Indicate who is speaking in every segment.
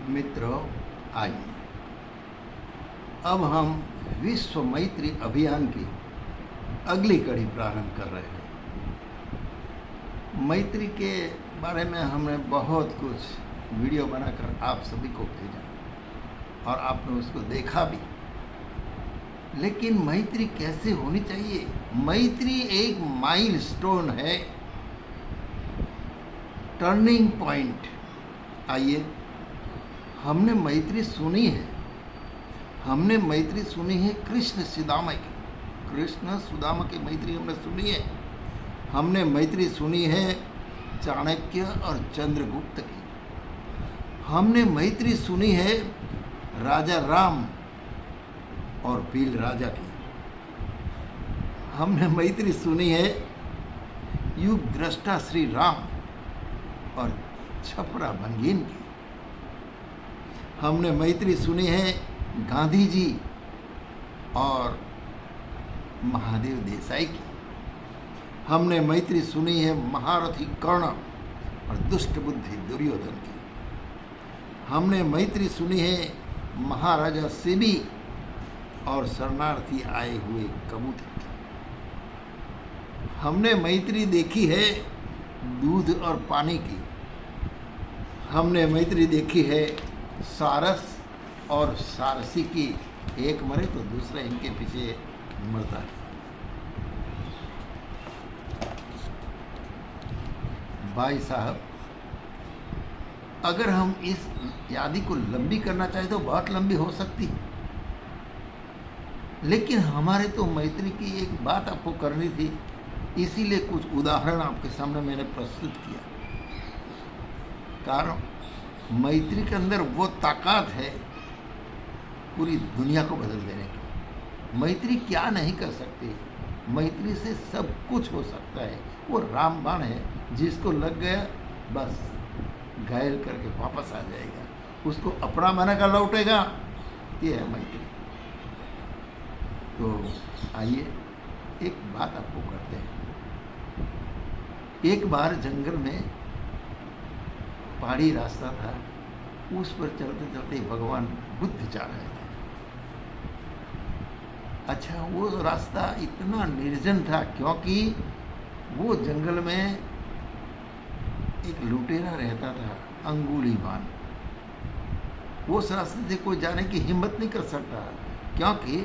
Speaker 1: मित्रों, आइए अब हम विश्व मैत्री अभियान की अगली कड़ी प्रारंभ कर रहे हैं। मैत्री के बारे में हमने बहुत कुछ वीडियो बनाकर आप सभी को भेजा और आपने उसको देखा भी। लेकिन मैत्री कैसे होनी चाहिए? मैत्री एक माइलस्टोन है, टर्निंग पॉइंट। आइए, हमने मैत्री सुनी है, हमने मैत्री सुनी है कृष्ण सुदामा की, कृष्ण सुदामा की मैत्री हमने सुनी है। हमने मैत्री सुनी है चाणक्य और चंद्रगुप्त की। हमने मैत्री सुनी है राजा राम और भील राजा की। हमने मैत्री सुनी है युग दृष्टा श्री राम और छपरा भंगीन की। हमने मैत्री सुनी है गांधी जी और महादेव देसाई की। हमने मैत्री सुनी है महारथी कर्ण और दुष्ट बुद्धि दुर्योधन की। हमने मैत्री सुनी है महाराजा शिबी और शरणार्थी आए हुए कबूतर की। हमने मैत्री देखी है दूध और पानी की। हमने मैत्री देखी है सारस और सारसी की। एक मरे तो दूसरा इनके पीछे मरता है। भाई साहब, अगर हम इस यादी को लंबी करना चाहें तो बहुत लंबी हो सकती है, लेकिन हमारे तो मैत्री की एक बात आपको करनी थी, इसीलिए कुछ उदाहरण आपके सामने मैंने प्रस्तुत किया। कारण मैत्री के अंदर वो ताकत है पूरी दुनिया को बदल देने की। मैत्री क्या नहीं कर सकती? मैत्री से सब कुछ हो सकता है। वो रामबाण है, जिसको लग गया बस घायल करके वापस आ जाएगा, उसको अपना बना कर लौटेगा। ये है मैत्री। तो आइए एक बात आपको करते हैं। एक बार जंगल में पहाड़ी रास्ता था, उस पर चलते चलते भगवान बुद्ध जा रहे थे। अच्छा, वो रास्ता इतना निर्जन था क्योंकि वो जंगल में एक लुटेरा रहता था, अंगुलीमाल। वो उस रास्ते से कोई जाने की हिम्मत नहीं कर सकता, क्योंकि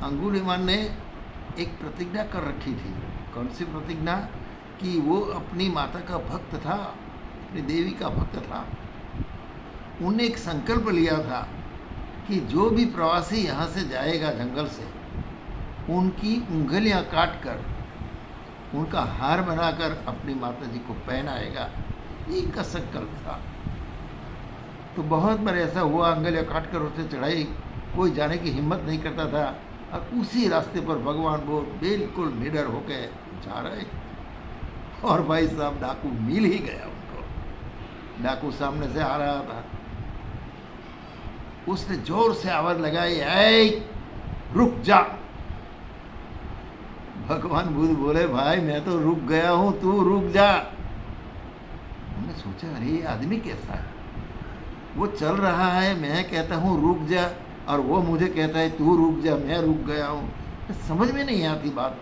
Speaker 1: अंगुलीमाल ने एक प्रतिज्ञा कर रखी थी। कौन सी प्रतिज्ञा? कि वो अपनी माता का भक्त था, अपनी देवी का भक्त था। उन्हें एक संकल्प लिया था कि जो भी प्रवासी यहाँ से जाएगा जंगल से, उनकी उंगलियां काटकर उनका हार बनाकर अपनी माता जी को पहनाएगा। इनका संकल्प था। तो बहुत बार ऐसा हुआ, उंगलियां काटकर उसे चढ़ाई, कोई जाने की हिम्मत नहीं करता था। और उसी रास्ते पर भगवान वो बिल्कुल निडर होकर जा रहे, और भाई साहब डाकू मिल ही गया उनको। डाकू सामने से आ रहा था, उसने जोर से आवाज लगाई, ऐ रुक जा। भगवान बुद्ध बोले, भाई मैं तो रुक गया हूं, तू रुक जा। हमने सोचा, अरे ये आदमी कैसा है? वो चल रहा है, मैं कहता हूं रुक जा, और वो मुझे कहता है तू रुक जा, मैं रुक गया हूं। समझ में नहीं आती बात।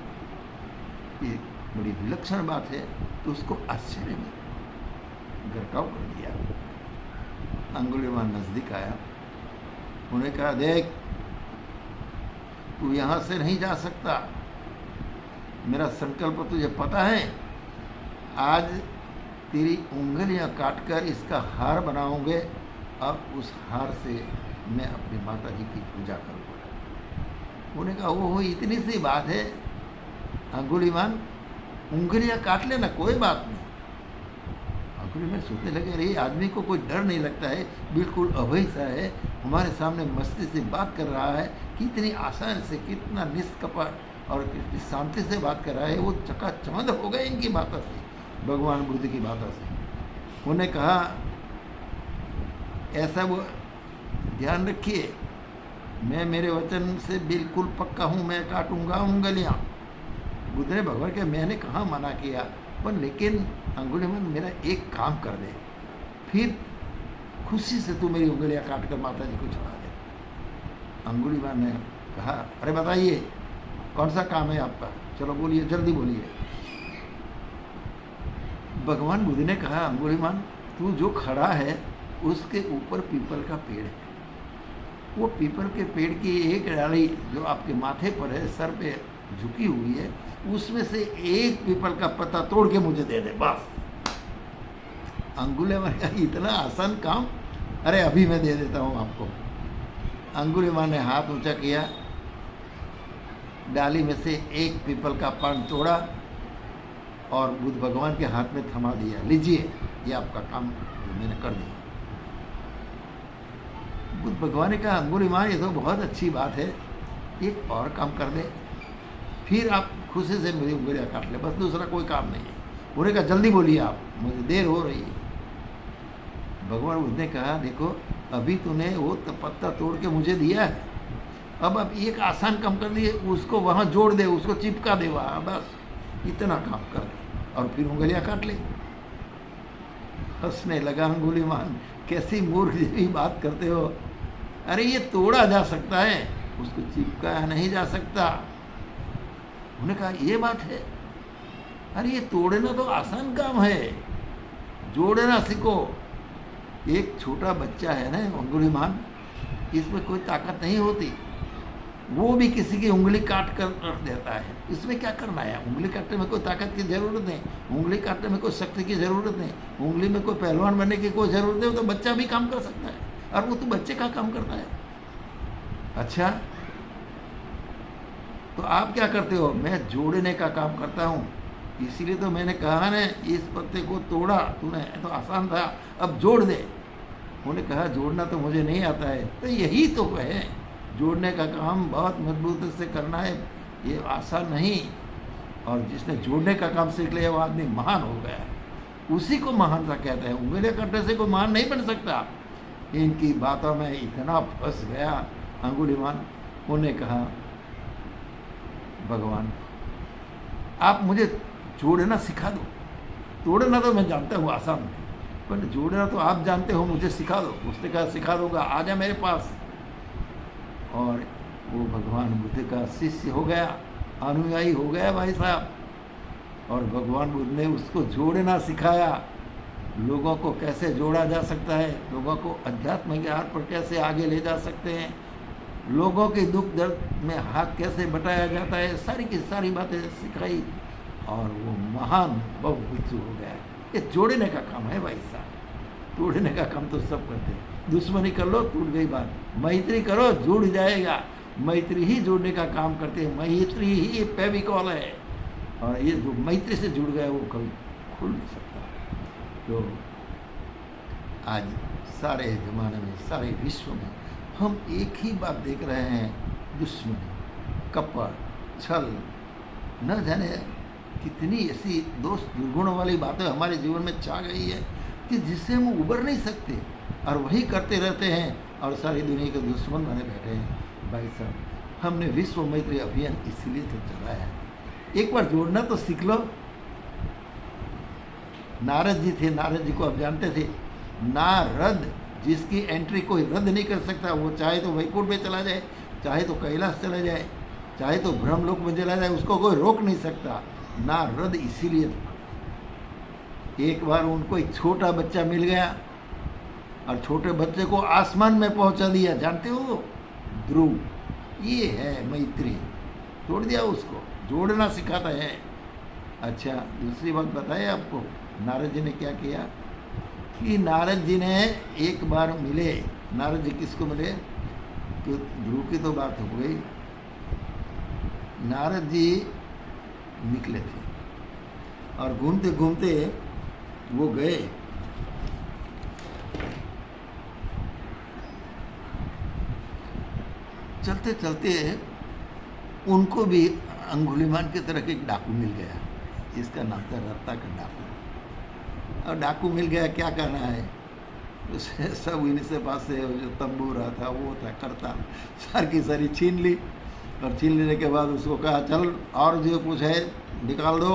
Speaker 1: ये बड़ी विलक्षण बात है। तो उसको आश्चर्य में गरकाव कर दिया। अंगुलीमाल नजदीक आया, उन्हें कहा, देख तू यहां से नहीं जा सकता, मेरा संकल्प तुझे पता है। आज तेरी उंगलियां काटकर इसका हार बनाओगे, और उस हार से मैं अपनी माता जी की पूजा करूँगा। उन्हें कहा, वो इतनी सी बात है अंगुलीमाल, उंगलियां काट लेना, कोई बात नहीं। अंगुलीमाल सोचने लगे, अरे आदमी को कोई डर नहीं लगता है, बिल्कुल अभय सा है, हमारे सामने मस्ती से बात कर रहा है, कितनी आसान से, कितना निष्कपट और कितनी शांति से बात कर रहा है। वो चकाचौंध हो गए इनकी बातों से, भगवान बुद्ध की बातों से। उन्हें कहा, ऐसा वो ध्यान रखिए, मैं मेरे वचन से बिल्कुल पक्का हूँ, मैं काटूंगा उंगलियाँ। बुद्ध ने भगवान के, मैंने कहाँ मना किया, पर लेकिन अंगुलीमाल मेरा एक काम कर दे, फिर खुशी से तू मेरी उंगलियां काट कर माता जी को चढ़ा दे। अंगुलीमान ने कहा, अरे बताइए कौन सा काम है आपका, चलो बोलिए, जल्दी बोलिए। भगवान बुद्ध ने कहा, अंगुलीमान तू जो खड़ा है उसके ऊपर पीपल का पेड़ है, वो पीपल के पेड़ की एक डाली जो आपके माथे पर है, सर पे झुकी हुई है, उसमें से एक पीपल का पत्ता तोड़ के मुझे दे दे, बस। अंगुलीमान का इतना आसान काम, अरे अभी मैं दे देता हूँ आपको। अंगुलीमान ने हाथ ऊंचा किया, डाली में से एक पीपल का पान तोड़ा और बुद्ध भगवान के हाथ में थमा दिया, लीजिए ये आपका काम जो मैंने कर दिया। बुद्ध भगवान ने कहा, अंगुलीमान ये तो बहुत अच्छी बात है, एक और काम कर दे, फिर आप खुशी से मेरी उंगलियां काट ले, बस दूसरा कोई काम नहीं है। उन्होंने कहा, जल्दी बोलिए आप, मुझे देर हो रही है। भगवान बुद्ध ने कहा, देखो अभी तूने वो पत्ता तोड़ के मुझे दिया है, अब एक आसान काम कर दिए, उसको वहाँ जोड़ दे, उसको चिपका दे वहाँ, बस इतना काम कर दे और फिर उंगलियां काट ले। हंसने लगा अंगुलीमान, कैसी मूर्ख जैसी बात करते हो, अरे ये तोड़ा जा सकता है, उसको चिपकाया नहीं जा सकता। उन्होंने कहा, ये बात है, अरे ये तोड़ना तो आसान काम है, जोड़ना सीखो। एक छोटा बच्चा है ना अंगुलीमान, इसमें कोई ताकत नहीं होती, वो भी किसी की उंगली काट कर रख देता है, इसमें क्या करना है? उंगली काटने में कोई ताकत की ज़रूरत नहीं, उंगली काटने में कोई शक्ति की ज़रूरत नहीं, उंगली में कोई पहलवान बनने की कोई ज़रूरत नहीं, तो बच्चा भी काम कर सकता है, और वो तो बच्चे का काम करता है। अच्छा, तो आप क्या करते हो? मैं जोड़ने का काम करता हूँ, इसीलिए तो मैंने कहा ना, इस पत्ते को तोड़ा तूने तो आसान था, अब जोड़ दे। उन्होंने कहा, जोड़ना तो मुझे नहीं आता है। तो यही तो है, जोड़ने का काम बहुत मजबूती से करना है, ये आसान नहीं। और जिसने जोड़ने का काम सीख लिया वो आदमी महान हो गया है, उसी को महानता कहते हैं। उंगलियां काटने से कोई महान नहीं बन सकता। इनकी बातों में इतना फंस गया अंगुलीमान। उन्होंने कहा, भगवान आप मुझे जोड़ना सिखा दो, तोड़ना तो मैं जानता हूँ आसान है, पर जोड़ना तो आप जानते हो, मुझे सिखा दो। उसने कहा, सिखा दूंगा, आ जा मेरे पास। और वो भगवान बुद्ध का शिष्य हो गया, अनुयायी हो गया भाई साहब। और भगवान बुद्ध ने उसको जोड़ना सिखाया, लोगों को कैसे जोड़ा जा सकता है, लोगों को अध्यात्म ज्ञान पर कैसे आगे ले जा सकते हैं, लोगों के दुख दर्द में हाथ कैसे बटाया जाता है, सारी की सारी बातें सिखाई। और वो महान बहुभिक्षु हो गया। ये जोड़ने का काम है भाई साहब, तोड़ने का काम तो सब करते हैं। दुश्मनी कर लो, टूट गई बात, मैत्री करो, जुड़ जाएगा। मैत्री ही जोड़ने का काम करते हैं, मैत्री ही फेविकॉल है, और ये जो मैत्री से जुड़ गया वो कभी खुल नहीं सकता। तो आज सारे ज़माने में, सारे विश्व में हम एक ही बात देख रहे हैं, दुश्मनी, कपट, छल, न जाने कितनी ऐसी दोष दुर्गुणों वाली बातें हमारे जीवन में छा गई है कि जिससे हम उबर नहीं सकते, और वही करते रहते हैं और सारी दुनिया के दुश्मन बने बैठे हैं। भाई साहब, हमने विश्व मैत्री अभियान इसीलिए तो चलाया है, एक बार जोड़ना तो सीख लो। नारद जी थे, नारद जी को आप जानते थे, नारद जिसकी एंट्री कोई रद्द नहीं कर सकता, वो चाहे तो वैकुंठ में चला जाए, चाहे तो कैलाश चला जाए, चाहे तो ब्रह्मलोक में चला जाए, उसको कोई रोक नहीं सकता। नारद इसीलिए था। एक बार उनको एक छोटा बच्चा मिल गया और छोटे बच्चे को आसमान में पहुंचा दिया, जानते हो, ध्रुव। ये है मैत्री, छोड़ दिया उसको, जोड़ना सिखाता है। अच्छा, दूसरी बात बताए आपको, नारद जी ने क्या किया कि नारद जी ने एक बार मिले, नारद जी किसको मिले, तो ध्रुव की तो बात हो गई। नारद जी निकले थे और घूमते घूमते वो गए चलते चलते उनको भी अंगुलीमान की तरह एक डाकू मिल गया, इसका नाम था रत्ता का डाकू। और डाकू मिल गया, क्या करना है, उसे सब इन्हीं से पास से जो तंबू रहा था, वो था करता, सार की सारी छीन ली। और छीन लेने के बाद उसको कहा, चल और जो कुछ है निकाल दो।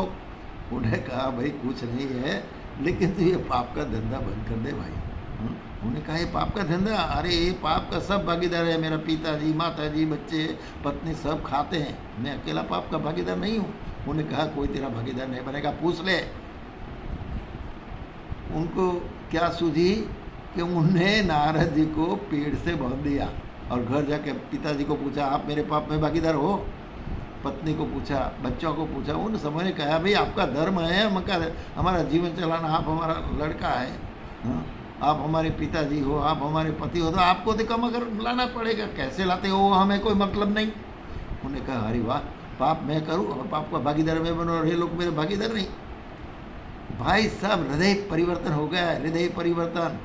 Speaker 1: उन्हें कहा, भाई कुछ नहीं है, लेकिन तू ये पाप का धंधा बंद कर दे भाई, उन्होंने कहा ये पाप का धंधा, अरे ये पाप का सब भागीदार है, मेरा पिताजी, माताजी, बच्चे, पत्नी सब खाते हैं, मैं अकेला पाप का भागीदार नहीं हूँ। उन्होंने कहा कोई तेरा भागीदार नहीं बनेगा, पूछ ले। उनको क्या सूझी कि उन्हें नारद जी को पेड़ से बांध दिया और घर जाके पिताजी को पूछा आप मेरे पाप में भागीदार हो, पत्नी को पूछा, बच्चों को पूछा। उन समझ ने कहा भाई आपका धर्म है, हमारा जीवन चलाना, आप हमारा लड़का है, हाँ? आप हमारे पिताजी हो, आप हमारे पति हो, तो आपको तो कम अगर लाना पड़ेगा, कैसे लाते हो हमें कोई मतलब नहीं। उन्होंने कहा अरे वाह, पाप मैं करूँ और पाप का भागीदार मैं बनूँ और ये लोग मेरे भागीदार नहीं। भाई साहब हृदय परिवर्तन हो गया, हृदय परिवर्तन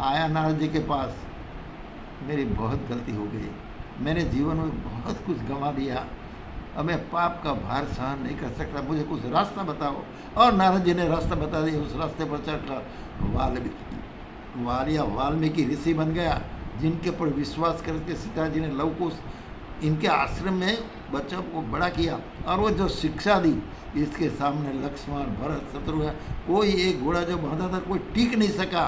Speaker 1: आया नारद जी के पास। मेरी बहुत गलती हो गई, मैंने जीवन में बहुत कुछ गंवा दिया, अब मैं पाप का भार सहन नहीं कर सकता, मुझे कुछ रास्ता बताओ। और नारद जी ने रास्ता बता दिया, उस रास्ते पर चलकर वाल्मीकि ऋषि बन गया, जिनके ऊपर विश्वास करके सीता जी ने लव कुश इनके आश्रम में बच्चों को बड़ा किया। और वो जो शिक्षा दी, इसके सामने लक्ष्मण, भरत, शत्रुघ्न, कोई एक घोड़ा जो बांधा था कोई टिक नहीं सका।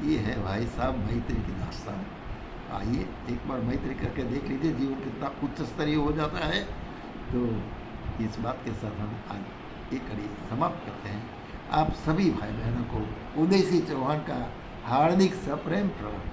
Speaker 1: ये है भाई साहब मैत्री की दास्तान। आइए एक बार मैत्री करके देख लीजिए, जीवन कितना उच्च स्तरीय हो जाता है। तो इस बात के साथ हम आज ये कड़ी समाप्त करते हैं। आप सभी भाई बहनों को उदय सिंह चौहान का हार्दिक सप्रेम प्रणाम।